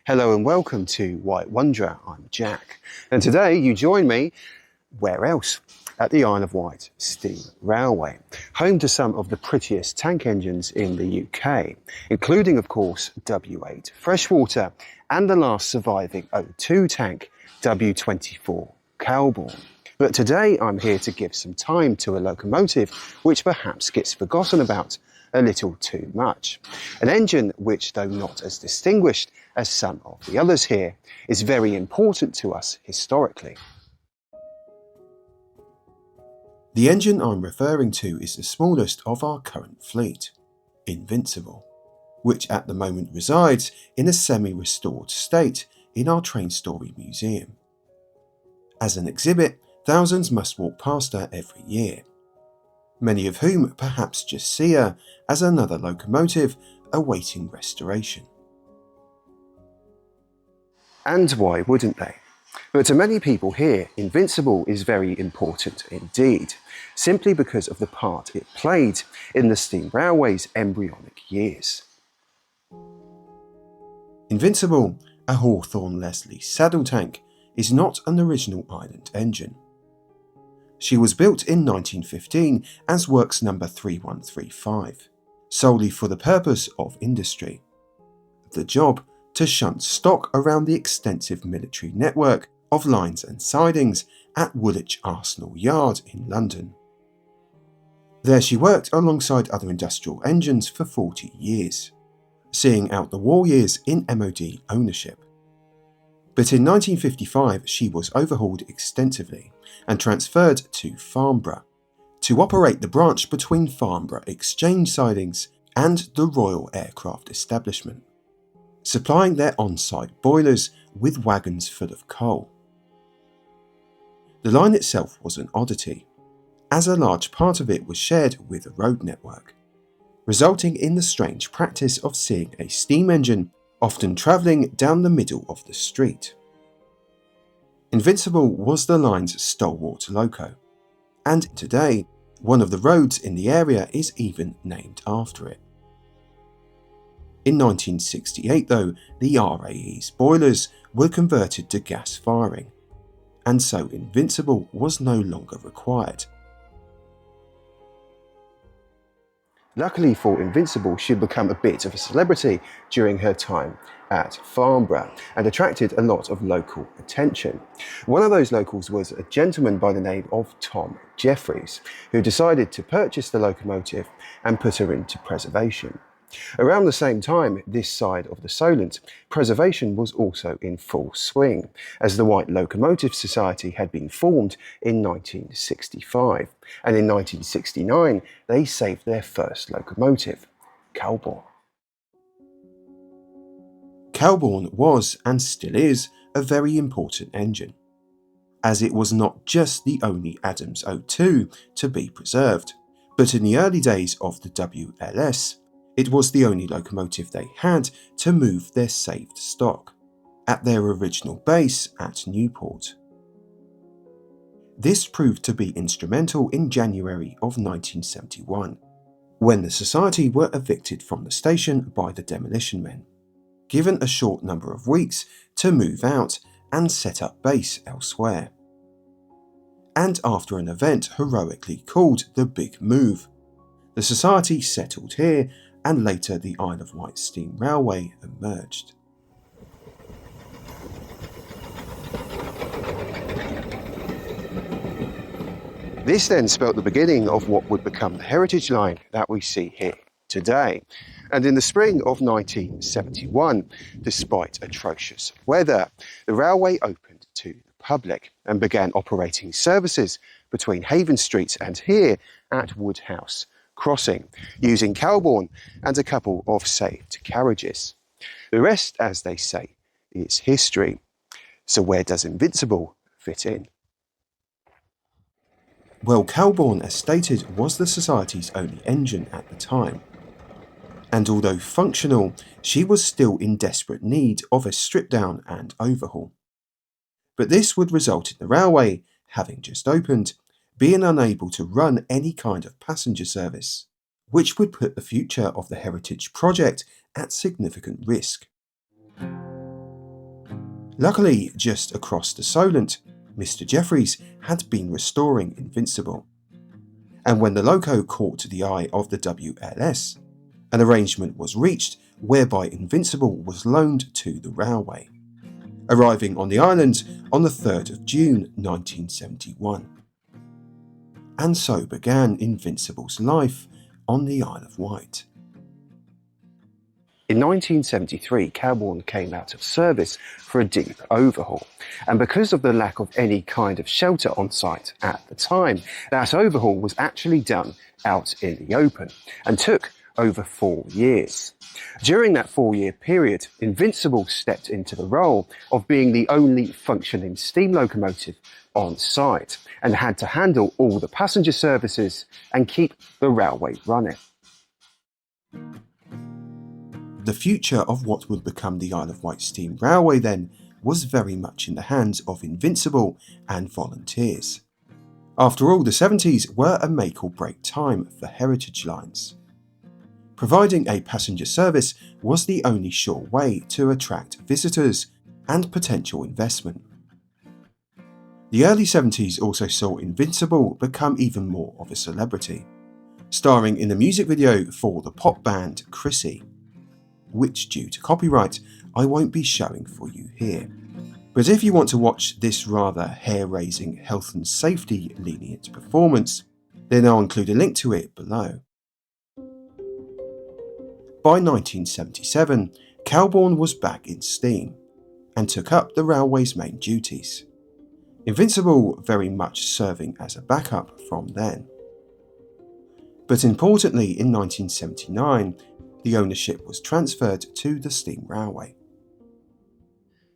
Hello and welcome to Wight Wanderer. I'm Jack, and today you join me, where else? At the Isle of Wight Steam Railway, home to some of the prettiest tank engines in the UK, including of course W8 freshwater and the last surviving O2 tank W24 Calbourne. But today I'm here to give some time to a locomotive which perhaps gets forgotten about a little too much. An engine which, though not as distinguished as some of the others here, is very important to us historically. The engine I'm referring to is the smallest of our current fleet, Invincible, which at the moment resides in a semi-restored state in our Train Story Museum. As an exhibit, thousands must walk past her every year, many of whom perhaps just see her as another locomotive awaiting restoration. And why wouldn't they? But to many people here, Invincible is very important indeed, simply because of the part it played in the steam railway's embryonic years. Invincible, a Hawthorne-Leslie saddle tank, is not an original island engine. She was built in 1915 as works number 3135, solely for the purpose of industry. The job to shunt stock around the extensive military network of lines and sidings at Woolwich Arsenal Yard in London. There she worked alongside other industrial engines for 40 years, seeing out the war years in MOD ownership. But in 1955 she was overhauled extensively and transferred to Farnborough to operate the branch between Farnborough Exchange sidings and the Royal Aircraft Establishment, supplying their on-site boilers with wagons full of coal. The line itself was an oddity, as a large part of it was shared with a road network, resulting in the strange practice of seeing a steam engine often travelling down the middle of the street. Invincible was the line's stalwart loco, and today one of the roads in the area is even named after it. In 1968 though, the RAE's boilers were converted to gas firing, and so Invincible was no longer required. Luckily for Invincible, she'd become a bit of a celebrity during her time at Farnborough and attracted a lot of local attention. One of those locals was a gentleman by the name of Tom Jeffries, who decided to purchase the locomotive and put her into preservation. Around the same time, this side of the Solent, preservation was also in full swing, as the Wight Locomotive Society had been formed in 1965, and in 1969 they saved their first locomotive, Calbourne. Calbourne was, and still is, a very important engine, as it was not just the only Adams O2 to be preserved, but in the early days of the WLS, it was the only locomotive they had to move their saved stock, at their original base at Newport. This proved to be instrumental in January of 1971, when the Society were evicted from the station by the demolition men, given a short number of weeks to move out and set up base elsewhere. And after an event heroically called the Big Move, the Society settled here, and later the Isle of Wight Steam Railway emerged. This then spelt the beginning of what would become the heritage line that we see here today. And in the spring of 1971, despite atrocious weather, the railway opened to the public and began operating services between Havenstreet and here at Woodhouse Crossing, using Calbourne and a couple of saved carriages. The rest, as they say, is history. So where does Invincible fit in? Well, Calbourne, as stated, was the Society's only engine at the time, and although functional, she was still in desperate need of a strip down and overhaul. But this would result in the railway, having just opened, being unable to run any kind of passenger service, which would put the future of the heritage project at significant risk. Luckily, just across the Solent, Mr. Jeffries had been restoring Invincible. And when the loco caught the eye of the WLS, an arrangement was reached whereby Invincible was loaned to the railway, arriving on the island on the 3rd of June 1971. And so began Invincible's life on the Isle of Wight. In 1973, Calbourne came out of service for a deep overhaul, and because of the lack of any kind of shelter on site at the time, that overhaul was actually done out in the open and took over 4 years. During that 4-year period, Invincible stepped into the role of being the only functioning steam locomotive on site and had to handle all the passenger services and keep the railway running. The future of what would become the Isle of Wight Steam Railway then was very much in the hands of Invincible and volunteers. After all, the 70s were a make or break time for heritage lines. Providing a passenger service was the only sure way to attract visitors and potential investment. The early 70s also saw Invincible become even more of a celebrity, starring in the music video for the pop band Chrissy, which due to copyright I won't be showing for you here. But if you want to watch this rather hair-raising health and safety lenient performance, then I'll include a link to it below. By 1977, Calbourne was back in steam and took up the railway's main duties, Invincible very much serving as a backup from then. But importantly, in 1979, the ownership was transferred to the steam railway.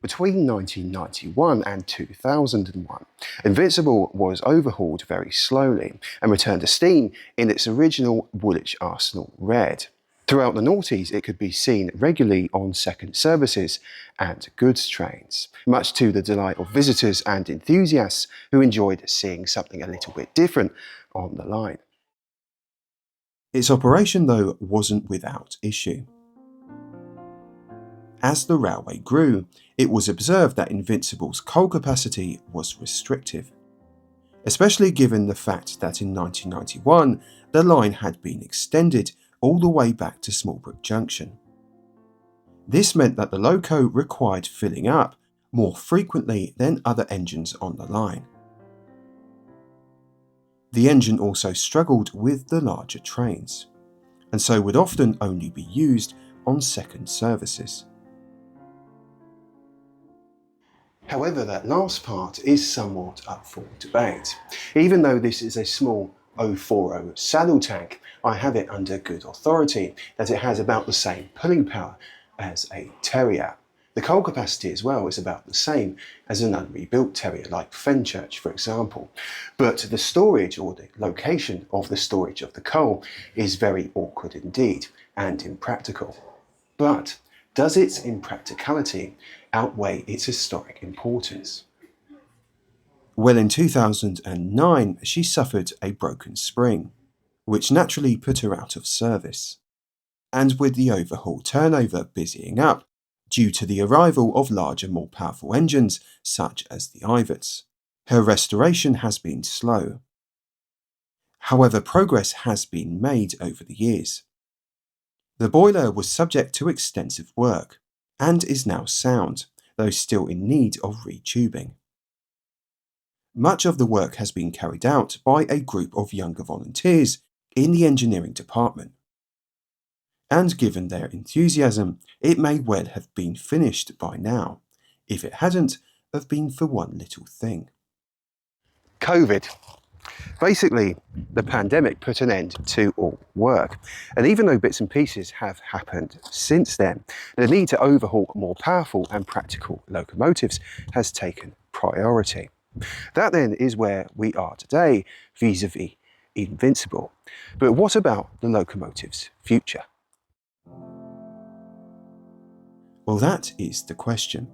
Between 1991 and 2001, Invincible was overhauled very slowly and returned to steam in its original Woolwich Arsenal red. Throughout the noughties, it could be seen regularly on second services and goods trains, much to the delight of visitors and enthusiasts who enjoyed seeing something a little bit different on the line. Its operation, though, wasn't without issue. As the railway grew, it was observed that Invincible's coal capacity was restrictive, especially given the fact that in 1991 the line had been extended all the way back to Smallbrook Junction. This meant that the loco required filling up more frequently than other engines on the line. The engine also struggled with the larger trains, and so would often only be used on second services. However, that last part is somewhat up for debate. Even though this is a small 040 saddle tank, I have it under good authority that it has about the same pulling power as a Terrier. The coal capacity as well is about the same as an unrebuilt Terrier like Fenchurch, for example. But the storage or the location of the storage of the coal is very awkward indeed and impractical. But does its impracticality outweigh its historic importance? Well, in 2009, she suffered a broken spring, which naturally put her out of service. And with the overhaul turnover busying up, due to the arrival of larger, more powerful engines such as the Iverts, her restoration has been slow. However, progress has been made over the years. The boiler was subject to extensive work and is now sound, though still in need of retubing. Much of the work has been carried out by a group of younger volunteers in the engineering department. And given their enthusiasm, it may well have been finished by now, if it hadn't have been for one little thing. COVID. Basically, the pandemic put an end to all work. And even though bits and pieces have happened since then, the need to overhaul more powerful and practical locomotives has taken priority. That then is where we are today vis-a-vis Invincible. But what about the locomotive's future? Well, that is the question.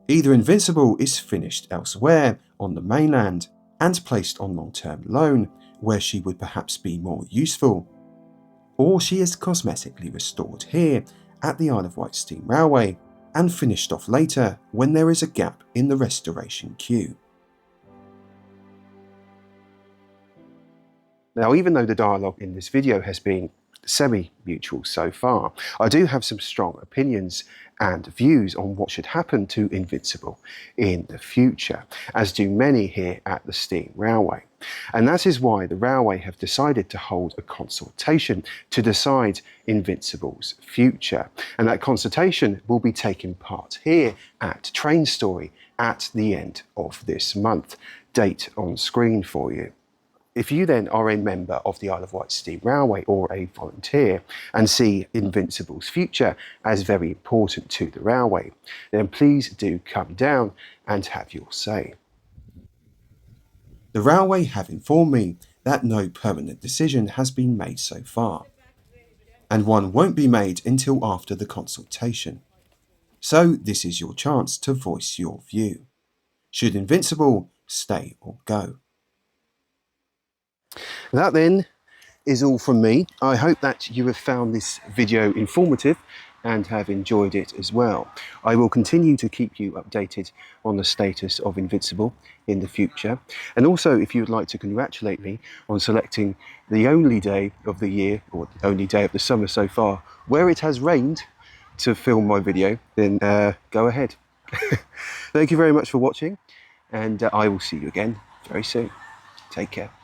Either Invincible is finished elsewhere on the mainland and placed on long-term loan, where she would perhaps be more useful, or she is cosmetically restored here at the Isle of Wight Steam Railway and finished off later when there is a gap in the restoration queue. Now, even though the dialogue in this video has been semi-mutual so far, I do have some strong opinions and views on what should happen to Invincible in the future, as do many here at the Steam Railway. And that is why the Railway have decided to hold a consultation to decide Invincible's future. And that consultation will be taking part here at Train Story at the end of this month. Date on screen for you. If you then are a member of the Isle of Wight Steam Railway or a volunteer and see Invincible's future as very important to the railway, then please do come down and have your say. The railway have informed me that no permanent decision has been made so far, and one won't be made until after the consultation. So this is your chance to voice your view. Should Invincible stay or go? That then is all from me. I hope that you have found this video informative and have enjoyed it as well. I will continue to keep you updated on the status of Invincible in the future. And also, if you would like to congratulate me on selecting the only day of the year, or the only day of the summer so far, where it has rained to film my video, then go ahead. Thank you very much for watching, and I will see you again very soon. Take care.